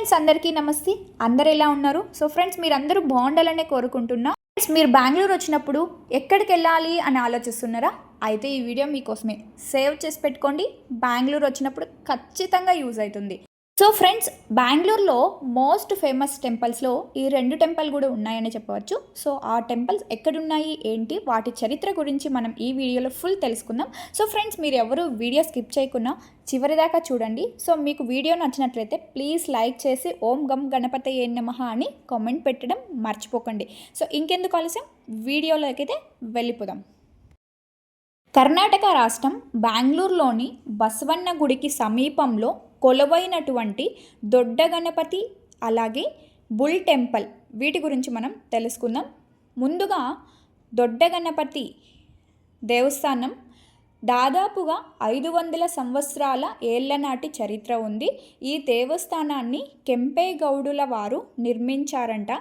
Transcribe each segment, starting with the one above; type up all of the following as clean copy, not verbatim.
Friends అందరికీ నమస్తే. అందరు ఎలా ఉన్నారు? సో ఫ్రెండ్స్ మీరందరూ బాగుండాలనే కోరుకుంటున్నా. ఫ్రెండ్స్ మీరు బెంగళూరు వచ్చినప్పుడు ఎక్కడికి వెళ్ళాలి అని ఆలోచిస్తున్నారా? అయితే ఈ వీడియో మీకోసమే. సేవ్ చేసి పెట్టుకోండి. బెంగళూరు వచ్చినప్పుడు ఖచ్చితంగా యూజ్ అవుతుంది. సో ఫ్రెండ్స్ బెంగళూరులో మోస్ట్ ఫేమస్ టెంపుల్స్లో ఈ 2 టెంపుల్ కూడా ఉన్నాయని చెప్పవచ్చు. సో ఆ టెంపుల్స్ ఎక్కడున్నాయి ఏంటి వాటి చరిత్ర గురించి మనం ఈ వీడియోలో ఫుల్ తెలుసుకుందాం. సో ఫ్రెండ్స్ మీరు ఎవరు వీడియో స్కిప్ చేయకుండా చివరిదాకా చూడండి. సో మీకు వీడియో నచ్చినట్లయితే ప్లీజ్ లైక్ చేసి ఓం గం గణపతయే నమః అని కామెంట్ పెట్టడం మర్చిపోకండి. సో ఇంకెందుకు ఆలస్యం, వీడియోలోకి అయితే వెళ్ళిపోదాం. కర్ణాటక రాష్ట్రం బెంగళూరులోని బసవన్న గుడికి సమీపంలో కొలువైనటువంటి దొడ్డ గణపతి అలాగే బుల్ టెంపుల్ వీటి గురించి మనం తెలుసుకుందాం. ముందుగా దొడ్డ గణపతి దేవస్థానం దాదాపుగా 500 సంవత్సరాల ఏళ్లనాటి చరిత్ర ఉంది. ఈ దేవస్థానాన్ని కెంపేగౌడుల వారు నిర్మించారంట.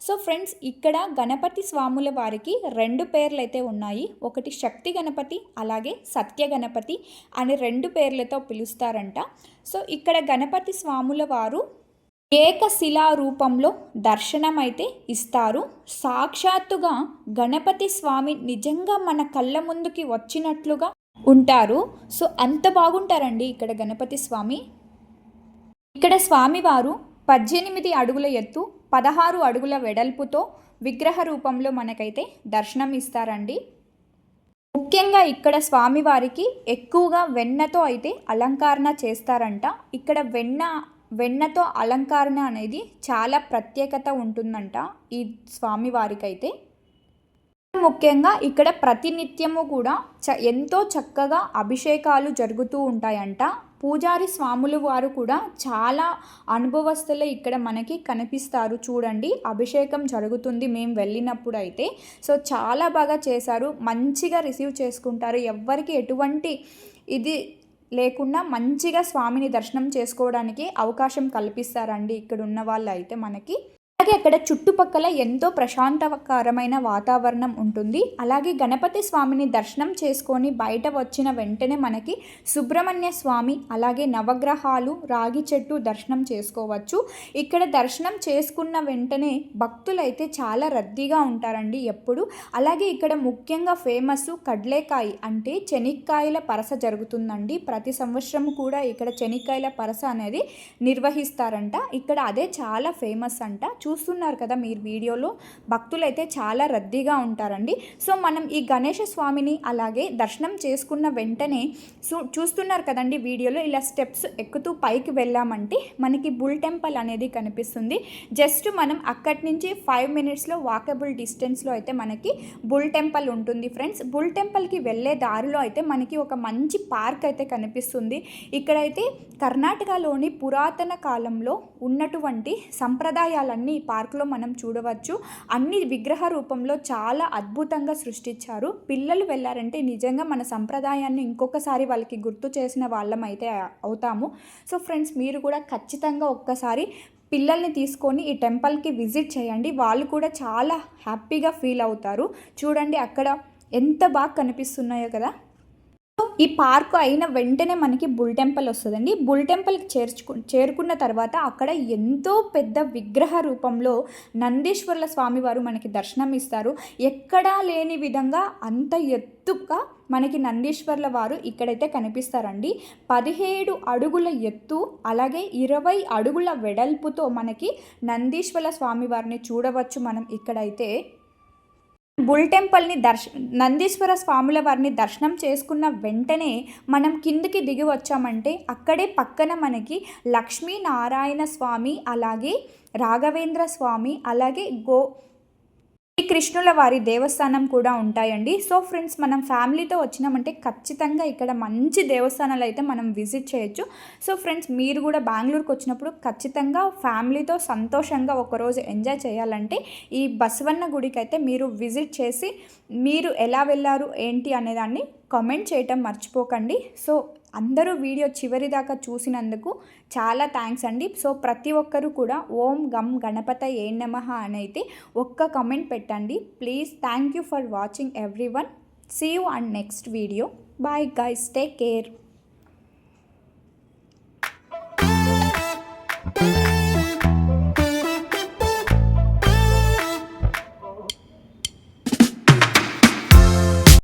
సో ఫ్రెండ్స్ ఇక్కడ గణపతి స్వాముల వారికి 2 పేర్లు అయితే ఉన్నాయి. ఒకటి శక్తి గణపతి అలాగే సత్య గణపతి అని 2 పేర్లతో పిలుస్తారంట. సో ఇక్కడ గణపతి స్వాముల వారు ఏకశిలా రూపంలో దర్శనమైతే ఇస్తారు. సాక్షాత్తుగా గణపతి స్వామి నిజంగా మన కళ్ళ ముందుకి వచ్చినట్లుగా ఉంటారు. సో అంత బాగుంటారండి ఇక్కడ గణపతి స్వామి. ఇక్కడ స్వామివారు 18 అడుగుల ఎత్తు 16 అడుగుల వెడల్పుతో విగ్రహ రూపంలో మనకైతే దర్శనం ఇస్తారండి. ముఖ్యంగా ఇక్కడ స్వామివారికి ఎక్కువగా వెన్నతో అయితే అలంకరణ చేస్తారంట. ఇక్కడ వెన్నతో అలంకరణ అనేది చాలా ప్రత్యేకత ఉంటుందంట ఈ స్వామివారికి అయితే. ముఖ్యంగా ఇక్కడ ప్రతినిత్యము కూడా ఎంతో చక్కగా అభిషేకాలు జరుగుతూ ఉంటాయంట. పూజారి స్వాములు వారు కూడా చాలా అనుభవస్తులే ఇక్కడ మనకి కనిపిస్తారు. చూడండి అభిషేకం జరుగుతుంది మేము వెళ్ళినప్పుడు అయితే. సో చాలా బాగా చేశారు, మంచిగా రిసీవ్ చేసుకుంటారు. ఎవ్వరికి ఎటువంటి ఇది లేకుండా మంచిగా స్వామిని దర్శనం చేసుకోవడానికి అవకాశం కల్పిస్తారండి ఇక్కడ ఉన్న వాళ్ళు అయితే మనకి. అలాగే అక్కడ చుట్టుపక్కల ఎంతో ప్రశాంతకరమైన వాతావరణం ఉంటుంది. అలాగే గణపతి స్వామిని దర్శనం చేసుకొని బయట వచ్చిన వెంటనే మనకి సుబ్రహ్మణ్య స్వామి అలాగే నవగ్రహాలు రాగి చెట్టు దర్శనం చేసుకోవచ్చు. ఇక్కడ దర్శనం చేసుకున్న వెంటనే భక్తులైతే చాలా రద్దీగా ఉంటారండి ఎప్పుడు. అలాగే ఇక్కడ ముఖ్యంగా ఫేమస్ కడ్లేకాయ అంటే చెనిక్కాయల పరస జరుగుతుందండి. ప్రతి సంవత్సరం కూడా ఇక్కడ చెనిక్కాయల పరస అనేది నిర్వహిస్తారంట. ఇక్కడ అదే చాలా ఫేమస్ అంట. చూస్తున్నారు కదా మీరు వీడియోలో, భక్తులైతే చాలా రద్దీగా ఉంటారండి. సో మనం ఈ గణేష స్వామిని అలాగే దర్శనం చేసుకున్న వెంటనే చూస్తున్నారు కదండి వీడియోలో, ఇలా స్టెప్స్ ఎక్కుతూ పైకి వెళ్ళామంటే మనకి బుల్ టెంపుల్ అనేది కనిపిస్తుంది. జస్ట్ మనం అక్కడి నుంచి 5 మినిట్స్లో వాకబుల్ డిస్టెన్స్లో అయితే మనకి బుల్ టెంపుల్ ఉంటుంది ఫ్రెండ్స్. బుల్ టెంపుల్కి వెళ్ళే దారిలో అయితే మనకి ఒక మంచి పార్క్ అయితే కనిపిస్తుంది. ఇక్కడైతే కర్ణాటకలోని పురాతన కాలంలో ఉన్నటువంటి సంప్రదాయాలన్నీ ఈ పార్క్లో మనం చూడవచ్చు. అన్ని విగ్రహ రూపంలో చాలా అద్భుతంగా సృష్టించారు. పిల్లలు వెళ్ళారంటే నిజంగా మన సంప్రదాయాన్ని ఇంకొకసారి వాళ్ళకి గుర్తు చేసిన వాళ్ళం అయితే అవుతాము. సో ఫ్రెండ్స్ మీరు కూడా ఖచ్చితంగా ఒక్కసారి పిల్లల్ని తీసుకొని ఈ టెంపుల్కి విజిట్ చేయండి. వాళ్ళు కూడా చాలా హ్యాపీగా ఫీల్ అవుతారు. చూడండి అక్కడ ఎంత బాగా కనిపిస్తున్నాయో కదా. ఈ పార్క్ అయిన వెంటనే మనకి బుల్ టెంపుల్ వస్తుందండి. బుల్ టెంపుల్కి చేరుకున్న తర్వాత అక్కడ ఎంతో పెద్ద విగ్రహ రూపంలో నందీశ్వర్ల స్వామివారు మనకి దర్శనం ఇస్తారు. ఎక్కడా లేని విధంగా అంత ఎత్తుగా మనకి నందీశ్వర్ల వారు ఇక్కడైతే కనిపిస్తారండి. 17 అడుగుల ఎత్తు అలాగే 20 అడుగుల వెడల్పుతో మనకి నందీశ్వర్ల స్వామివారిని చూడవచ్చు మనం ఇక్కడైతే. బుల్ టెంపుల్ని నందీశ్వర స్వాముల వారిని దర్శనం చేసుకున్న వెంటనే మనం కిందికి దిగి వచ్చామంటే అక్కడే పక్కన మనకి లక్ష్మీనారాయణ స్వామి అలాగే రాఘవేంద్ర స్వామి అలాగే కృష్ణుల వారి దేవస్థానం కూడా ఉంటాయండి. సో ఫ్రెండ్స్ మనం ఫ్యామిలీతో వచ్చినామంటే ఖచ్చితంగా ఇక్కడ మంచి దేవస్థానాలు అయితే మనం విజిట్ చేయొచ్చు. సో ఫ్రెండ్స్ మీరు కూడా బెంగళూరుకి వచ్చినప్పుడు ఖచ్చితంగా ఫ్యామిలీతో సంతోషంగా ఒకరోజు ఎంజాయ్ చేయాలంటే ఈ బసవన్న గుడికి అయితే మీరు విజిట్ చేసి మీరు ఎలా వెళ్ళారు ఏంటి అనేదాన్ని కామెంట్ చేయటం మర్చిపోకండి. సో అందరూ వీడియో చివరి దాకా చూసినందుకు చాలా థ్యాంక్స్ అండి. సో ప్రతి ఒక్కరూ కూడా ఓం గం గణపతయే నమః అని అయితే ఒక్క కామెంట్ పెట్టండి please. Thank you for watching everyone. See you on next video. Bye guys, take care.